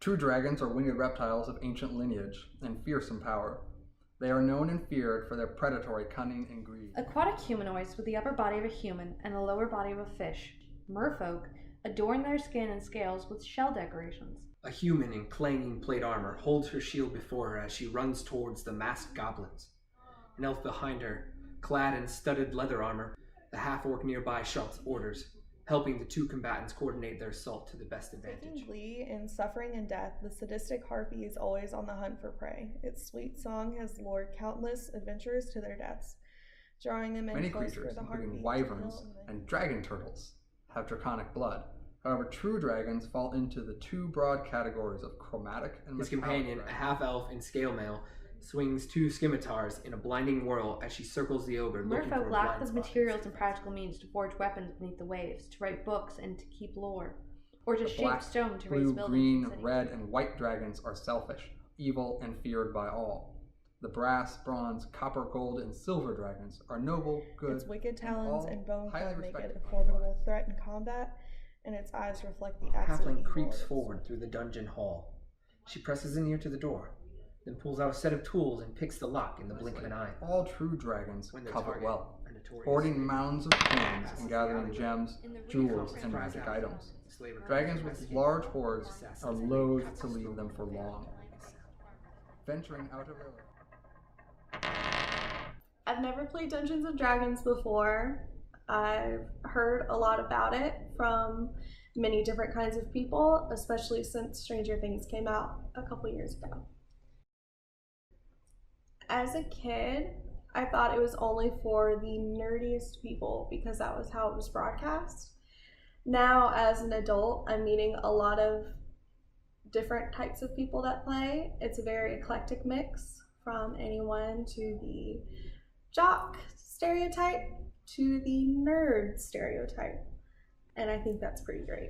True dragons are winged reptiles of ancient lineage and fearsome power. They are known and feared for their predatory cunning and greed. Aquatic humanoids with the upper body of a human and the lower body of a fish. Merfolk adorn their skin and scales with shell decorations. A human in clanging plate armor holds her shield before her as she runs towards the masked goblins. An elf behind her, clad in studded leather armor, the half-orc nearby shouts orders, helping the two combatants coordinate their assault to the best advantage. Taking glee in suffering and death, the sadistic harpy is always on the hunt for prey. Its sweet song has lured countless adventurers to their deaths, drawing them in Many close creatures, for the harpy including to wyverns kill and dragon turtles, have draconic blood. However, true dragons fall into the two broad categories of chromatic and His metallic companion, dragons. a half-elf in scale mail, swings two scimitars in a blinding whirl as she circles the ogre looking for a Merfolk lack blind the spot. materials and practical means to forge weapons beneath the waves, to write books and to keep lore, or to The shape black, stone to raise blue, buildings green, and cities. red, and white dragons are selfish, evil, and feared by all. The brass, bronze, copper, gold, and silver dragons are noble, good, Its wicked and talons all and bone highly club make it respected a by formidable threat in combat, and its eyes reflect the absolute Halfling evil creeps of its forward soul. through the dungeon hall. She presses an ear to the door, then pulls out a set of tools and picks the lock in the blink of an eye. All true dragons When their covet target, well, a notorious hoarding slave, mounds of coins passes and the gathering alleyway. gems, In the jewels, recon and cries magic out. items. The slaver Dragons grabs with the large skin, hoards assassins are and loath cuts to the leave stone them for without long. making a sound. Venturing out of their I've never played Dungeons and Dragons before. I've heard a lot about it from many different kinds of people, especially since Stranger Things came out a couple years ago. As a kid, I thought it was only for the nerdiest people because that was how it was broadcast. Now, as an adult, I'm meeting a lot of different types of people that play. It's a very eclectic mix, from anyone to the jock stereotype to the nerd stereotype, and I think that's pretty great.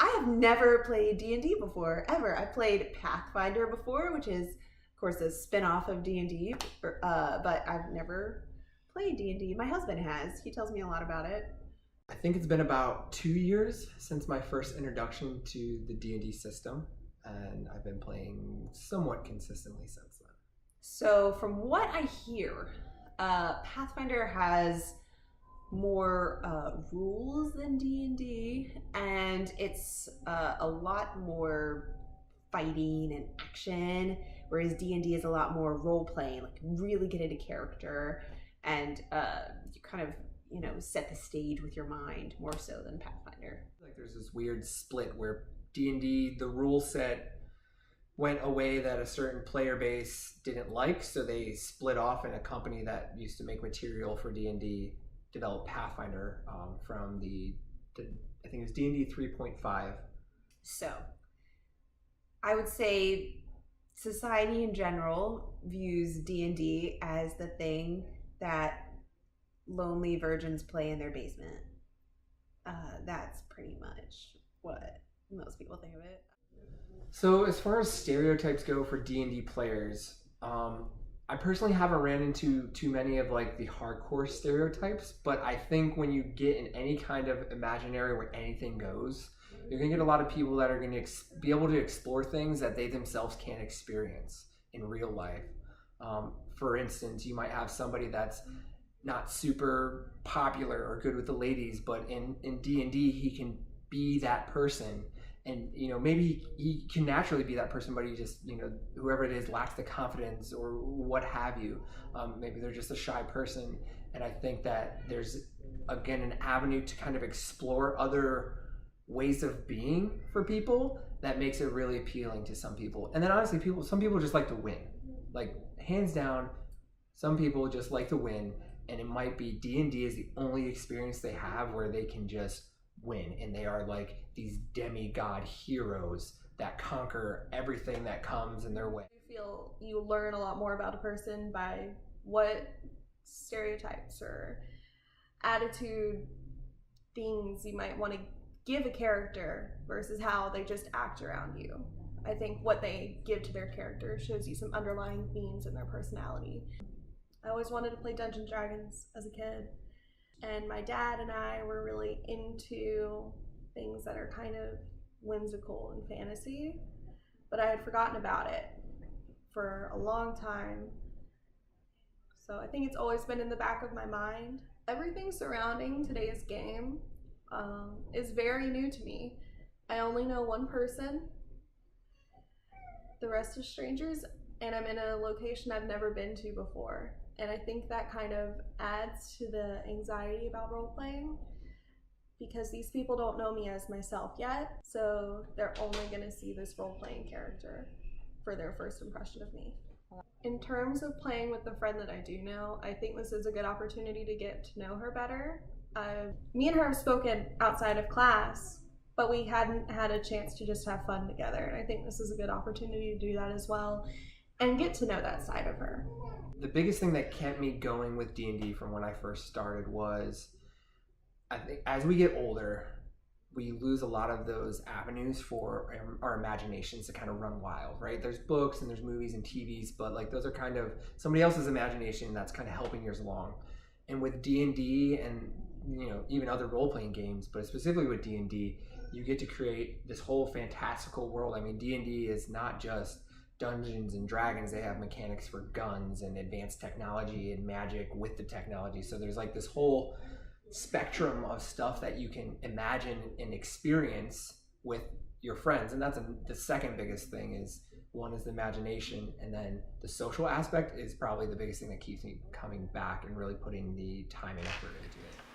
I have never played D&D before, ever. I played Pathfinder before, which is, of course, a spin-off of D&D, but I've never played D&D. My husband has. He tells me a lot about it. I think it's been about 2 years since my first introduction to the D&D system, and I've been playing somewhat consistently since then. So from what I hear, Pathfinder has more rules than D&D, and it's a lot more fighting and action, whereas D&D is a lot more role-playing, like really get into character, and you kind of, set the stage with your mind more so than Pathfinder. Like there's this weird split where D&D, the rule set went away that a certain player base didn't like, so they split off, and a company that used to make material for D&D developed Pathfinder from the I think it was D&D 3.5. So I would say society in general views D&D as the thing that lonely virgins play in their basement. That's pretty much what most people think of it. So as far as stereotypes go for D&D players, I personally haven't ran into too many of like the hardcore stereotypes, but I think when you get in any kind of imaginary where anything goes, you're gonna get a lot of people that are gonna be able to explore things that they themselves can't experience in real life. For instance, you might have somebody that's not super popular or good with the ladies, but in D&D he can be that person. And maybe he can naturally be that person, but he just whoever it is lacks the confidence or what have you. Maybe they're just a shy person, and I think that there's again an avenue to kind of explore other ways of being for people that makes it really appealing to some people. And then honestly, some people just like to win, like hands down. Some people just like to win, and it might be D&D is the only experience they have where they can just win, and they are like these demigod heroes that conquer everything that comes in their way. I feel you learn a lot more about a person by what stereotypes or attitude things you might want to give a character versus how they just act around you. I think what they give to their character shows you some underlying themes in their personality. I always wanted to play Dungeons & Dragons as a kid, and my dad and I were really into things that are kind of whimsical and fantasy. but I had forgotten about it for a long time. So I think it's always been in the back of my mind. Everything surrounding today's game is very new to me. I only know one person. The rest are strangers, and I'm in a location I've never been to before. And I think that kind of adds to the anxiety about role-playing, because these people don't know me as myself yet, so they're only going to see this role-playing character for their first impression of me. In terms of playing with the friend that I do know, I think this is a good opportunity to get to know her better. Me and her have spoken outside of class, but we hadn't had a chance to just have fun together, and I think this is a good opportunity to do that as well and get to know that side of her. The biggest thing that kept me going with D&D from when I first started was, I think as we get older, we lose a lot of those avenues for our imaginations to kind of run wild, right? There's books and there's movies and TVs, but like those are kind of somebody else's imagination that's kind of helping yours along. And with D&D and, you know, even other role-playing games, but specifically with D&D, you get to create this whole fantastical world. I mean, D&D is not just Dungeons and Dragons. They have mechanics for guns and advanced technology and magic with the technology. So there's like this whole spectrum of stuff that you can imagine and experience with your friends. And that's the second biggest thing. Is one is the imagination, and then the social aspect is probably the biggest thing that keeps me coming back and really putting the time and effort into it.